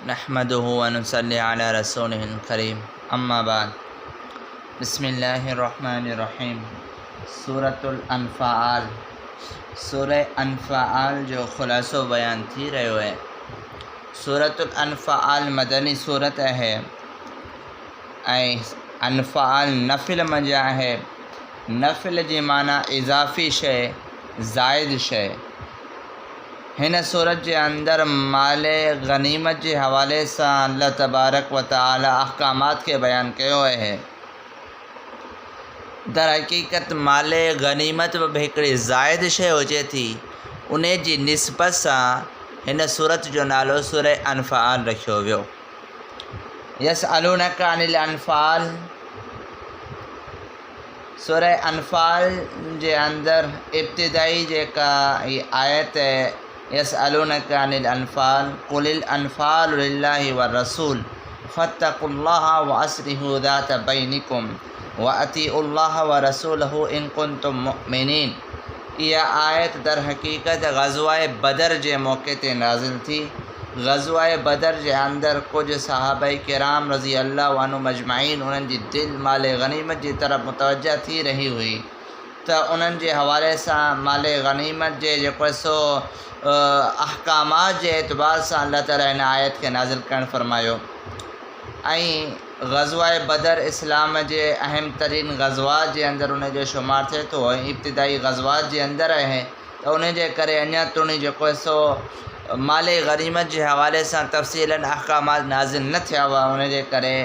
नहमदुहु व नुसल्ली अला रसूलिहिल करीम अम्मा बाद। बिस्मिल्लाहिर्रहमानिर्रहीम। सूरतुल अनफ़ाल। सूरह अनफ़ाल जो ख़ुलासो बयान थी रहियो है। सूरतुल अनफ़ाल मदनी सूरत है ऐं अनफ़ाल नफ़िल मंझि आहे। नफ़िल जी माना इज़ाफ़ी शइ, ज़ाइद शइ। हिन सूरत जे अंदर माल गनीमत जे हवाले सां अल्लाह तबारक व तआला अहकामात खे बयान कयो आहे। दर हक़ीक़त माल गनीमत बि हिकिड़ी ज़ाइद शइ हुजे थी, उन जी निस्बत सां हिन सूरत जो नालो सूरह अनफ़ाल रखियो वियो। यसअलूनका अनिल अनफ़ाल। सूरह अनफ़ाल जे अंदर इब्तिदाई जेका ये आयत है, यसअलूनका अनिल अनफ़ाल कुलिल अनफ़ालु लिल्लाहि व रसूल फत्तकुल्लाह व अस्लिहू ज़ात बैनिकुम व अतीउल्लाह व रसूलहू इन कुंतुम मुमिनीन। इहा आयत दर हक़ीक़त ग़ज़वाए बदर जे मौक़े ते नाज़िल थी। ग़ज़वाए बदर जे अंदर कुछ सहाबाए किराम रज़ी अल्लाह अन्हुम अजमाइन उन्हनि जी दिल माल गनीमत जी तरफ़ मुतवज्जा थी रही हुई, त उन्हनि जे हवाले सां माल गनीमत जे जेको सो अहकामात जे एतबार सां अल्लाह ताला हिन आयत खे नाज़िल करणु फ़रमायो। ऐं ग़ज़वाए बदर इस्लाम जे अहम तरीन ग़ज़वात जे अंदर उन जो शुमार थिए थो ऐं इब्तिदाई ग़ज़वात जे अंदर आहे, त उन जे करे अञा ताईं जेको सो माल गनीमत जे हवाले सां तफ़सीलन अहकामात नाज़िल न थिया हुआ। उन जे करे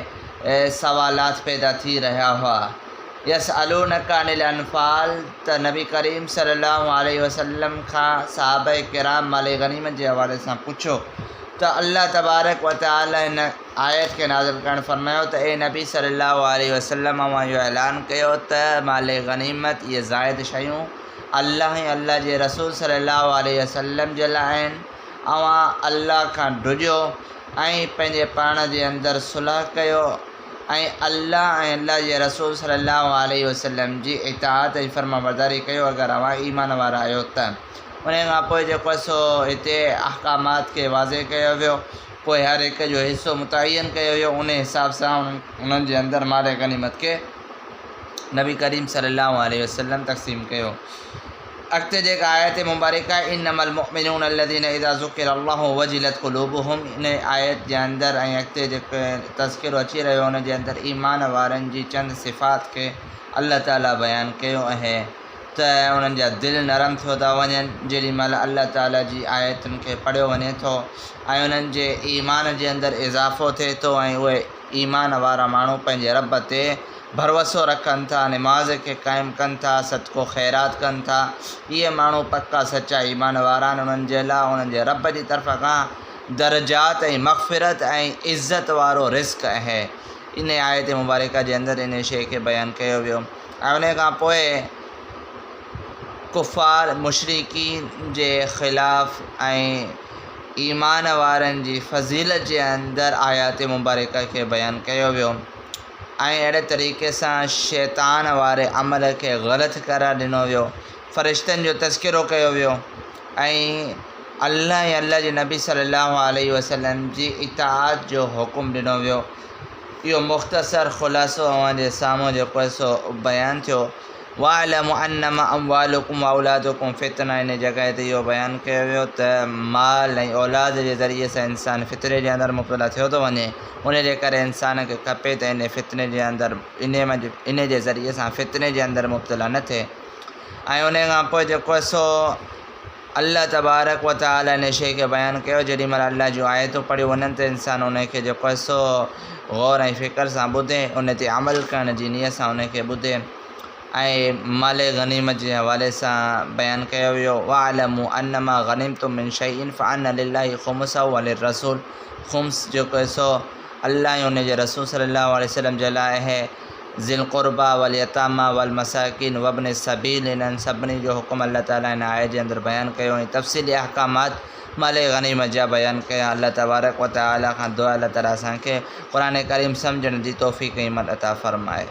सवालात पैदा थी रहिया हुआ। यसअलूनका अनिल अनफ़ाल, त नबी करीम सल्लल्लाहु अलैहि वसल्लम खां सहाबाए किराम माल गनीमत जे हवाले सां पुछो, त अल्लाह तबारक व तआला हिन आयत खे नाज़िल करणु फ़रमायो त ए नबी सल्लल्लाहु अलैहि वसल्लम मां इहो ऐलान कयो त माल गनीमत इहे ज़ाइद शयूं अल्लाह ऐं अल्लाह जे रसूल सल्लल्लाहु अलैहि वसल्लम जे लाइ आहिनि। अल्लाह खां ॾुजो ऐं पंहिंजे पाण जे अंदरि सुलह कयो ऐं अल्लाह ऐं अल्लाह जे रसूल सल्लल्लाहु अलैहि वसल्लम जी इताअत ऐं फर्माबरदारी कयो अगरि अव्हां ईमान वारा आहियो त। उन खां पोइ जेको सो हिते अहकामात खे वाज़े कयो वियो, पोइ हर हिक जो हिसो मुतयन कयो वियो। उन हिसाब सां उन्हनि जे अंदरि माल गनीमत खे नबी करीम सल्लल्लाहु अलैहि वसल्लम तक़सीम कयो। अॻिते जेका आयत मुबारक आहे, इन्नमल मुमिनून अल्लज़ीना इज़ा ज़ुकिरल्लाहु वजिलत क़ुलूबुहुम, इन आयत जे अंदरि ऐं अॻिते जेको तज़किरो अची रहियो उन जे अंदरि ईमान वारनि जी चंद सिफ़ात खे अल्लाह ताला बयानु कयो आहे, त उन्हनि जा दिलि नरम थियो था वञनि जेॾी महिल अल्लाह ताला जी आयतुनि खे पढ़ियो वञे थो ऐं उन्हनि जे ईमान जे अंदरि इज़ाफ़ो थिए थो ऐं उहे ईमान वारा माण्हू पंहिंजे रब ते भरोसो रखनि था, निमाज़ खे क़ाइमु कनि था, सदको ख़ैरात कनि था। इहे माण्हू पक्का सचा ईमान वारा आहिनि। उन्हनि जे लाइ उन्हनि जे रब जी तरफ़ खां दर्जात ऐं मग़फ़िरत ऐं इज़्ज़त वारो रिज़्क़ आहे। इन आयत मुबारक जे अंदरि इन शइ खे बयानु कयो वियो। ऐं उन खां पोइ कुफ़ार मुशरिकीन जे ख़िलाफ़ ऐं ईमान वारनि जी फ़ज़ीलत जे अंदरि आयत मुबारक खे बयानु कयो वियो ऐं अहिड़े तरीक़े सां शैतान वारे अमल खे ग़लति करार ॾिनो वियो। फ़रिश्तनि जो तज़किरो कयो वियो ऐं अल्लाह ऐं अल्लाह जे नबी सल्लल्लाहु अलैहि वसल्लम जी इताअत जो हुकुम ॾिनो वियो। इहो मुख़्तसर ख़ुलासो अव्हां जे साम्हूं जेको सो बयानु थियो। वालमु अन्नमा अमवालुकुम व औलादुकुम फ़ितना, इन जॻह ते इहो बयानु कयो वियो त माल ऐं औलाद जे ज़रिए सां इंसानु फ़ितरे जे अंदरि मुब्तला थियो थो वञे। उन जे करे इंसान खे खपे त इन फ़ितने जे अंदरि इन जे ज़रिए सां फ़ितने जे अंदरि मुब्तला न थिए। ऐं उन खां पोइ जेको सो अल्लाह तबारक व तआला इन शइ खे बयानु कयो, जेॾी महिल अल्लाह जूं आयतूं पढ़ियूं वञनि त इंसानु उन खे जेको सो ग़ौर ऐं फ़िक्र सां ॿुधे, उन ते अमल करण जी नियत सां उन खे ॿुधे। ऐं माल गनीमत जे हवाले सां बयानु कयो वियो। वालमु अन्नमा गनिमतुम मिन शैइन फ़अन्न लिल्लाहि ख़ुमुसहु व लिर्रसूल। ख़ुम्स जेको सो अल्लाह ऐं उन जे रसूल सल्लल्लाहु अलैहि वसल्लम जे लाइ आहे। ज़िल क़ुरबा वल यतामा वल मसाकिन वब्न सबील, इन्हनि सभिनी जो हुकुम अल्लाह ताला हिन आयत जे अंदरि बयानु कयो ऐं तफ़सीली अहकामात माल गनीमत जा बयानु कया। अल्लाह तबारक व तआला खां दुआ अल्लाह ताला असांखे क़ुरान करीम सम्झण जी तौफ़ीक़ ऐं हिम्मत अता फ़रमाए।